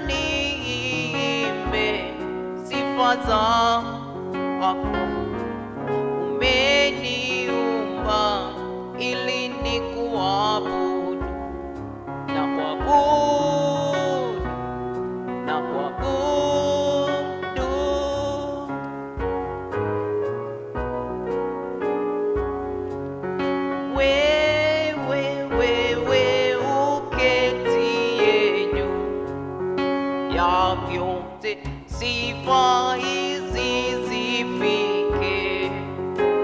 niimbe sifa zako. Umeniumba ili nikuabudu na kuabudu na kuabudu. Wewe uketie juu ya vyote, sifa hizi zifike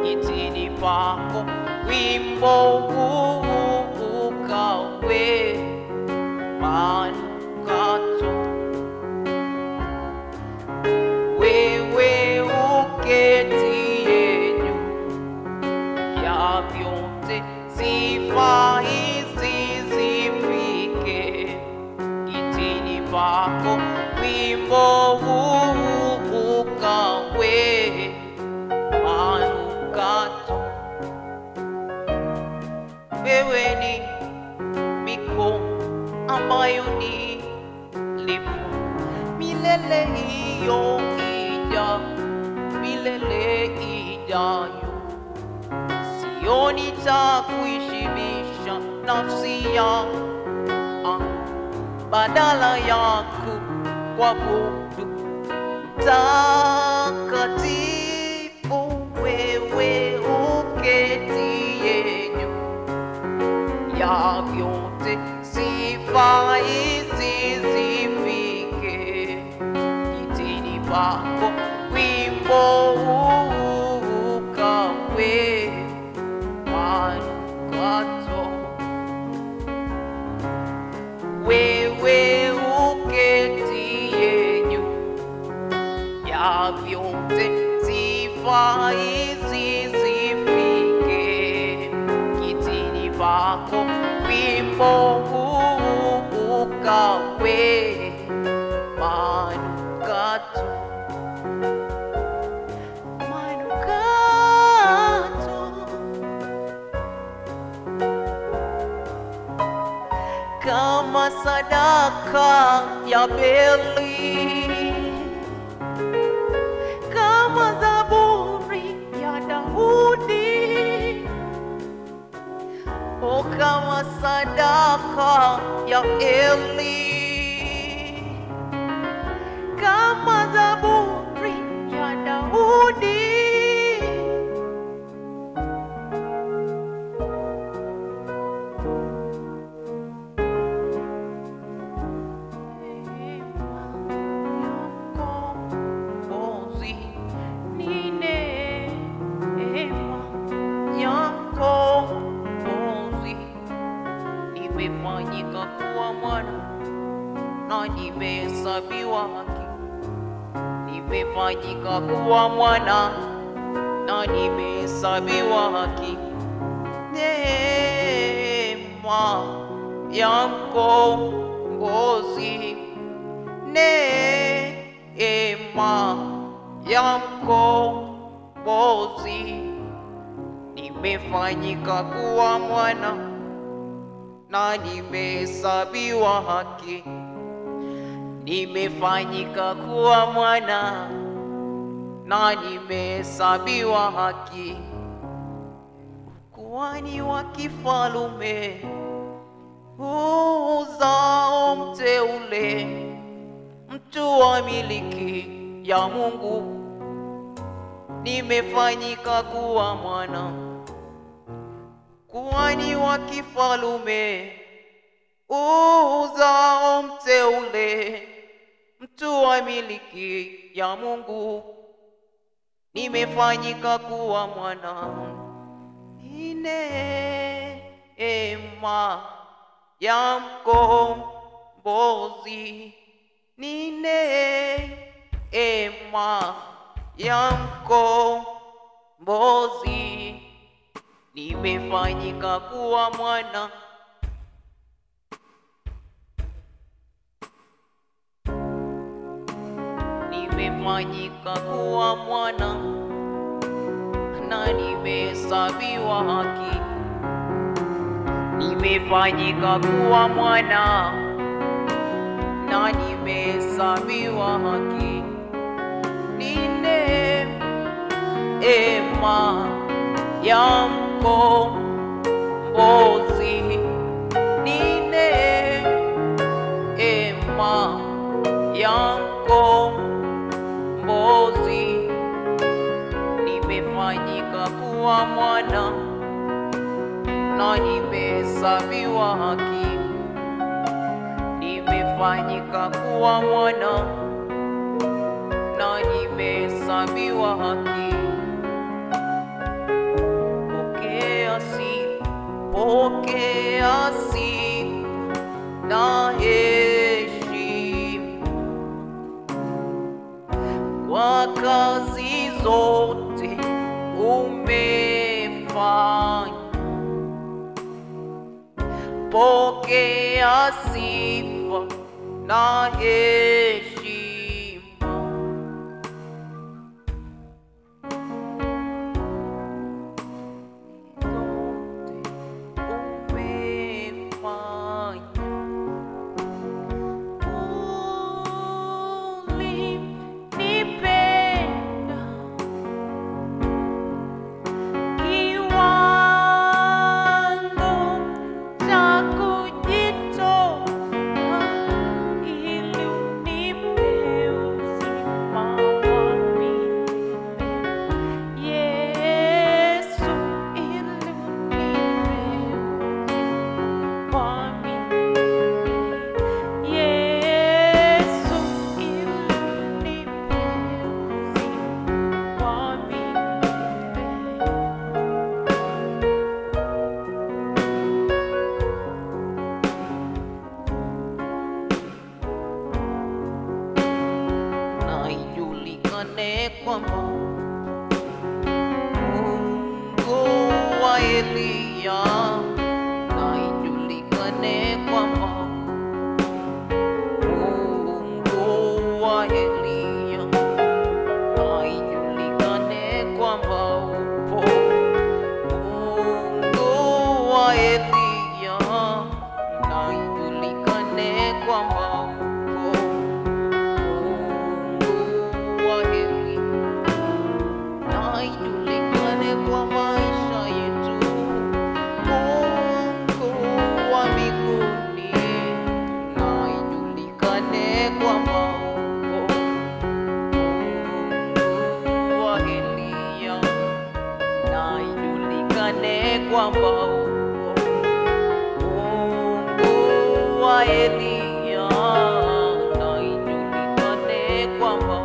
kitini pako. Wimbo huu ukawe manukato. Wewe uketie juu ya vyote, sifa hizi zifike kitini pako. Wimbo huu ukawe manukato. Wewe ni mikono ambayo ni lipo milele hiyo ija, milele ijayo. Sioni cha kuishibisha nafsi yangu badala yako kuabudu takatifu. Wewe uketie juu ya vyote, sifa hizi zifike kitini pako. Wimbo huu ukawe manukato. Wewe uketie juu ya vyote, sifa hizi zifike kitini pako. Wimbo huu ukawe manukato. Manukato kama sadaka ya Beli, kama zaburi ya Daudi, o kama sadaka ya Eli, kama zaburi ya Daudi. Nimefanyika kuwa mwana na nimehesabiwa haki. Nimefanyika kuwa mwana na nimehesabiwa haki. Neema ya mkombozi, neema ya mkombozi. Nimefanyika kuwa mwana na nimehesabiwa haki. Nimefanyika kuwa mwana na nimehesabiwa haki. Kuhani wa kifalume, uzao mteule, mtu wa miliki ya Mungu. Nimefanyika kuwa mwana, kuhani wa kifalume, uzao mteule, mtu wa miliki ya Mungu. Nimefanyika kuwa mwana. Neema ya mkombozi, ni neema ya mkombozi. Nimefanyika kuwa mwana. Nimefanyika kuwa mwana na nimehesabiwa haki. Nimefanyika kuwa mwana na nimehesabiwa haki. Ni neema ya mkombozi, ni neema ya mkombozi. Nimefanyika kuwa mwana na nimehesabiwa haki. Nimefanyika kuwa mwana na nimehesabiwa haki. Pokea sifa na heshima kwa kazi zote umefanya. Pokea sifa na heshima. Kwamba Mungu wa Eliya, na ijulikane kwamba Mungu wa Eliya, na ijulikane kwamba upo Mungu wa Eliya, na ijulikane kwamba kwa maisha yetu. Mungu wa mbinguni, na ijulikane kwamba upo Mungu wa Eliya, na ijulikane kwamba upo Mungu wa Eliya, na ijulikane kwamba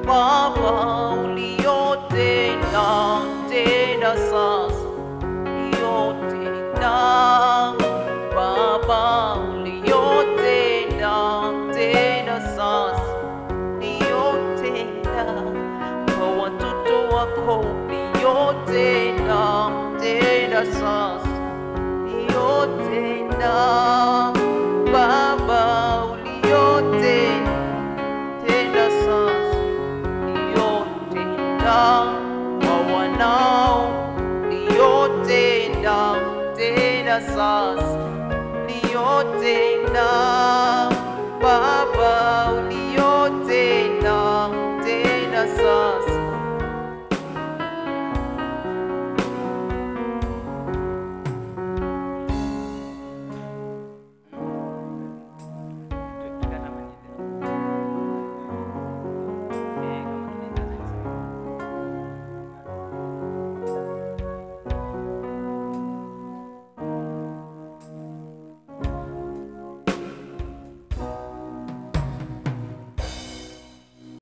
Baba uliyotenda tena sasa, uliyotenda Baba uliyotenda tena sasa, uliyotenda kwa watoto wako, uliyotenda tena sasa, uliyotenda